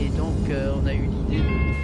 et donc on a eu l'idée de...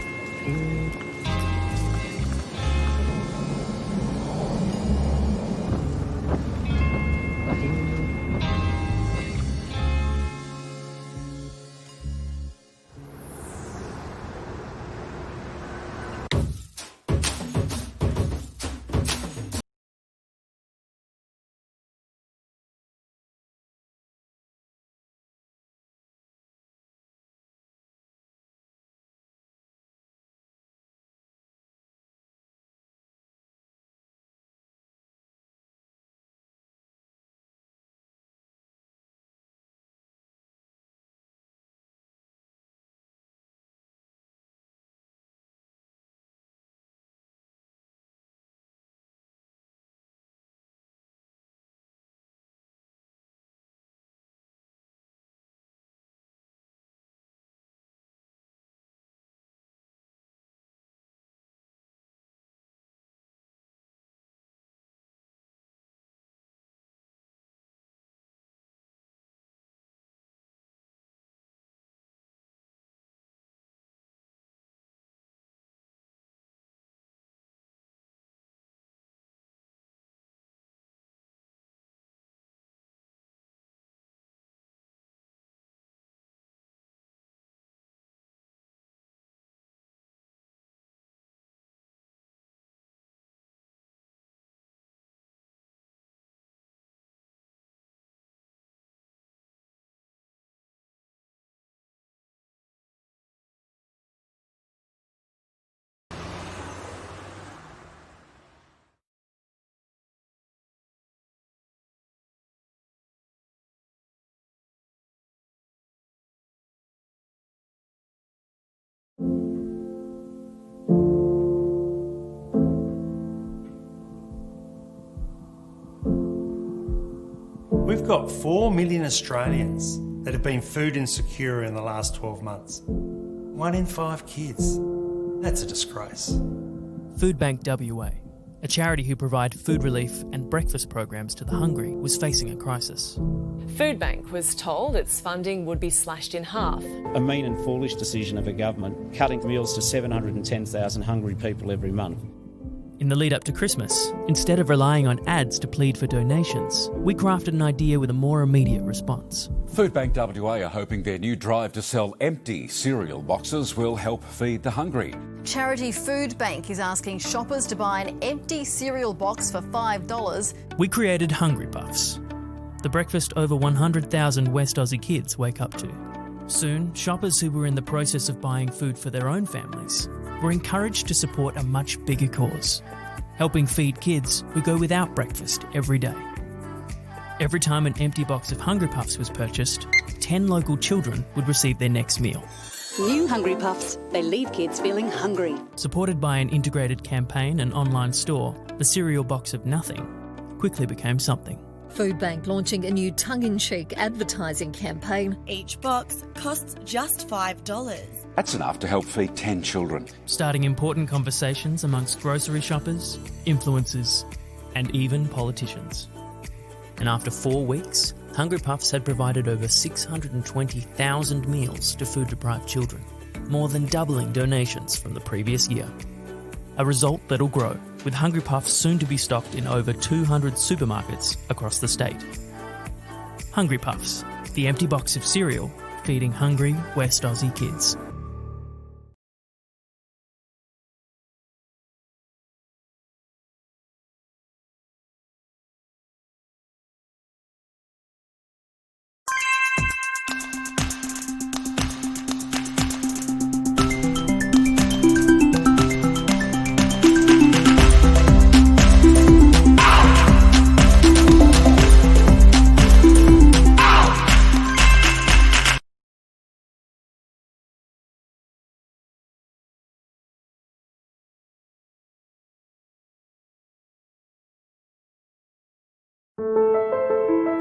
We've got 4 million Australians that have been food insecure in the last 12 months. 1 in 5 kids. That's a disgrace. Foodbank WA, a charity who provide food relief and breakfast programs to the hungry, was facing a crisis. Foodbank was told its funding would be slashed in half. A mean and foolish decision of a government, cutting meals to 710,000 hungry people every month. In the lead up to Christmas, instead of relying on ads to plead for donations, we crafted an idea with a more immediate response. Foodbank WA are hoping their new drive to sell empty cereal boxes will help feed the hungry. Charity Foodbank is asking shoppers to buy an empty cereal box for $5. We created Hungry Puffs, the breakfast over 100,000 West Aussie kids wake up to. Soon, shoppers who were in the process of buying food for their own families were encouraged to support a much bigger cause, helping feed kids who go without breakfast every day. Every time an empty box of Hungry Puffs was purchased, 10 local children would receive their next meal. New Hungry Puffs, they leave kids feeling hungry. Supported by an integrated campaign and online store, the cereal box of nothing quickly became something. Foodbank launching a new tongue-in-cheek advertising campaign. Each box costs just $5. That's enough to help feed 10 children. Starting important conversations amongst grocery shoppers, influencers, and even politicians. And after 4 weeks, Hungry Puffs had provided over 620,000 meals to food-deprived children, more than doubling donations from the previous year. A result that'll grow, with Hungry Puffs soon to be stocked in over 200 supermarkets across the state. Hungry Puffs, the empty box of cereal feeding hungry West Aussie kids.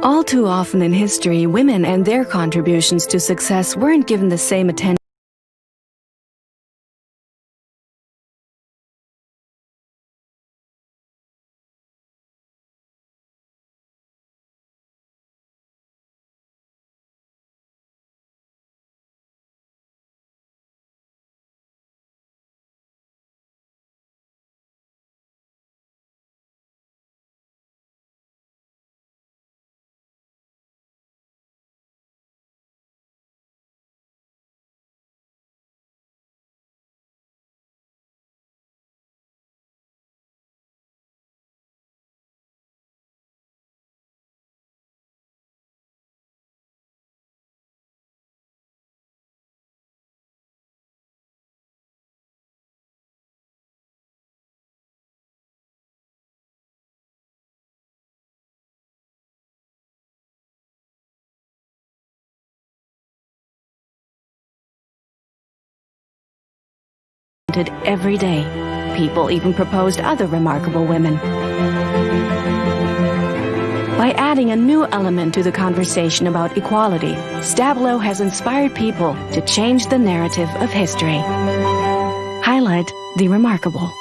All too often in history, women and their contributions to success weren't given the same attention. every day. People even proposed other remarkable women. By adding a new element to the conversation about equality, Stabilo has inspired people to change the narrative of history. Highlight the remarkable.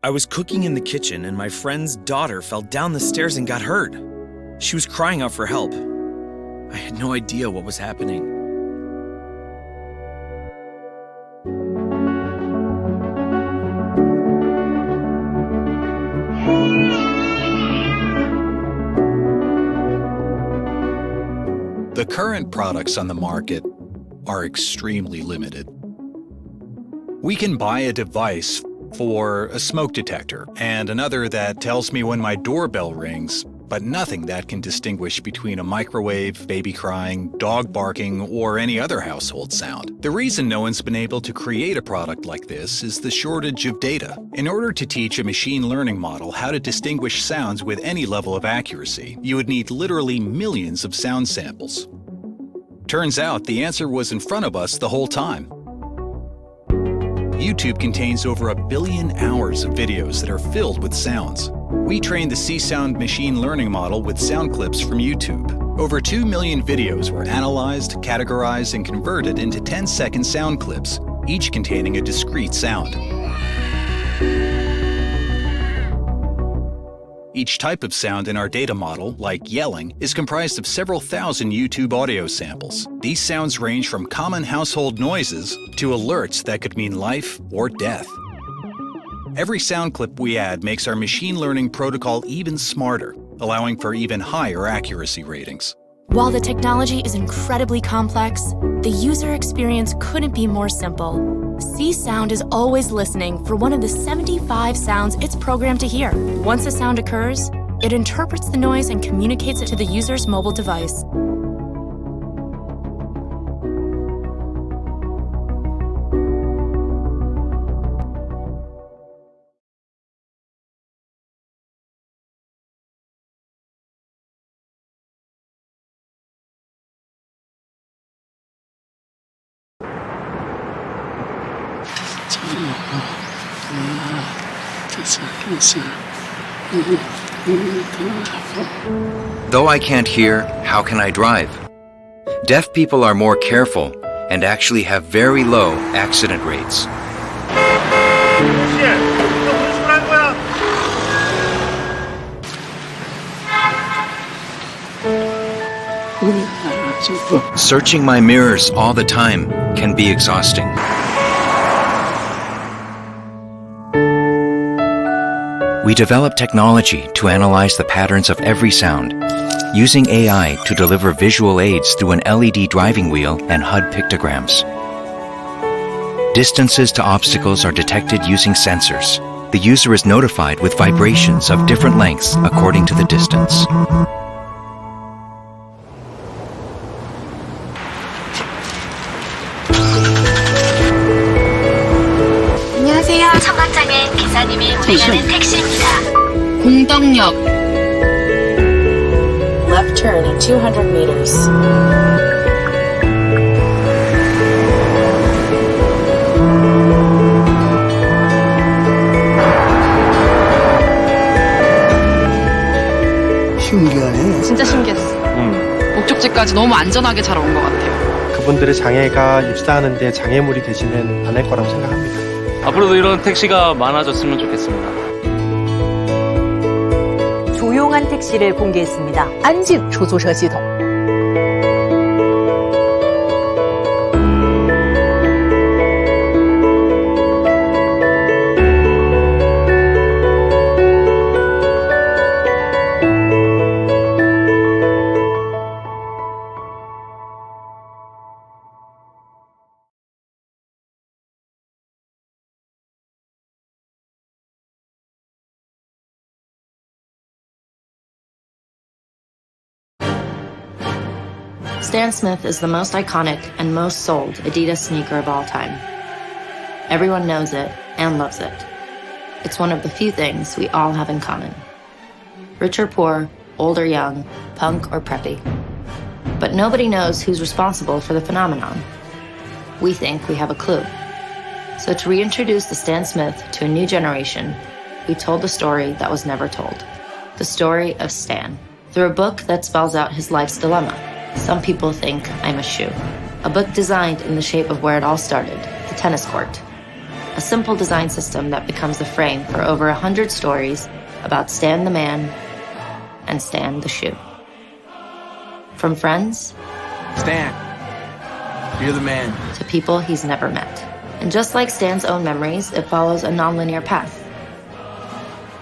I was cooking in the kitchen and my friend's daughter fell down the stairs and got hurt. She was crying out for help. I had no idea what was happening. The current products on the market are extremely limited. We can buy a device for a smoke detector and another that tells me when my doorbell rings, but nothing that can distinguish between a microwave, baby crying, dog barking, or any other household sound. The reason no one's been able to create a product like this is the shortage of data. In order to teach a machine learning model how to distinguish sounds with any level of accuracy, you would need literally millions of sound samples. Turns out the answer was in front of us the whole time. YouTube contains over 1 billion hours of videos that are filled with sounds. We trained the C-Sound machine learning model with sound clips from YouTube. Over 2 million videos were analyzed, categorized, and converted into 10-second sound clips, each containing a discrete sound. Each type of sound in our data model, like yelling, is comprised of several thousand YouTube audio samples. These sounds range from common household noises to alerts that could mean life or death. Every sound clip we add makes our machine learning protocol even smarter, allowing for even higher accuracy ratings. While the technology is incredibly complex, the user experience couldn't be more simple. C-Sound is always listening for one of the 75 sounds it's programmed to hear. Once a sound occurs, it interprets the noise and communicates it to the user's mobile device. Though I can't hear, how can I drive? Deaf people are more careful and actually have very low accident rates. Searching my mirrors all the time can be exhausting. We developed technology to analyze the patterns of every sound, using AI to deliver visual aids through an LED driving wheel and HUD pictograms. Distances to obstacles are detected using sensors. The user is notified with vibrations of different lengths according to the distance. 안녕하세요. 청각장애인 기사님이 운행하는 택시입니다. 공덕역. Left turn in 200 meters. 신기하네. 진짜 신기했어. 목적지까지 너무 안전하게 잘 온 것 같아요. 그분들의 장애가 입사하는데 장애물이 되지는 않을 거라고 생각합니다. 앞으로도 이런 택시가 많아졌으면 좋겠습니다. 조용한 택시를 공개했습니다. 安静出租车系统。 Stan Smith is the most iconic and most sold Adidas sneaker of all time. Everyone knows it and loves it. It's one of the few things we all have in common. Rich or poor, old or young, punk or preppy. But nobody knows who's responsible for the phenomenon. We think we have a clue. So to reintroduce the Stan Smith to a new generation, we told the story that was never told. The story of Stan, through a book that spells out his life's dilemma. Some people think I'm a shoe. A book designed in the shape of where it all started, the tennis court. A simple design system that becomes the frame for over 100 stories about Stan the man and Stan the shoe. From friends, Stan, you're the man, to people he's never met. And just like Stan's own memories, it follows a nonlinear path.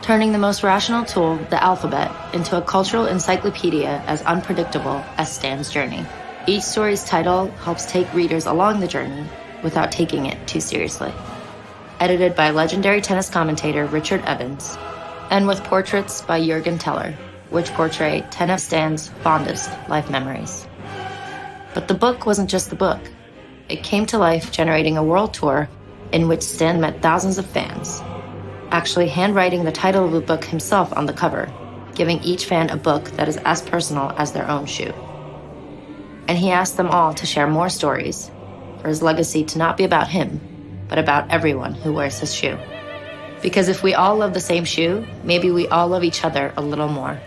Turning the most rational tool, the alphabet, into a cultural encyclopedia as unpredictable as Stan's journey. Each story's title helps take readers along the journey without taking it too seriously. Edited by legendary tennis commentator Richard Evans, and with portraits by Jürgen Teller, which portray 10 of Stan's fondest life memories. But the book wasn't just the book. It came to life generating a world tour in which Stan met thousands of fans, actually handwriting the title of the book himself on the cover, giving each fan a book that is as personal as their own shoe. And he asked them all to share more stories, for his legacy to not be about him, but about everyone who wears his shoe. Because if we all love the same shoe, maybe we all love each other a little more.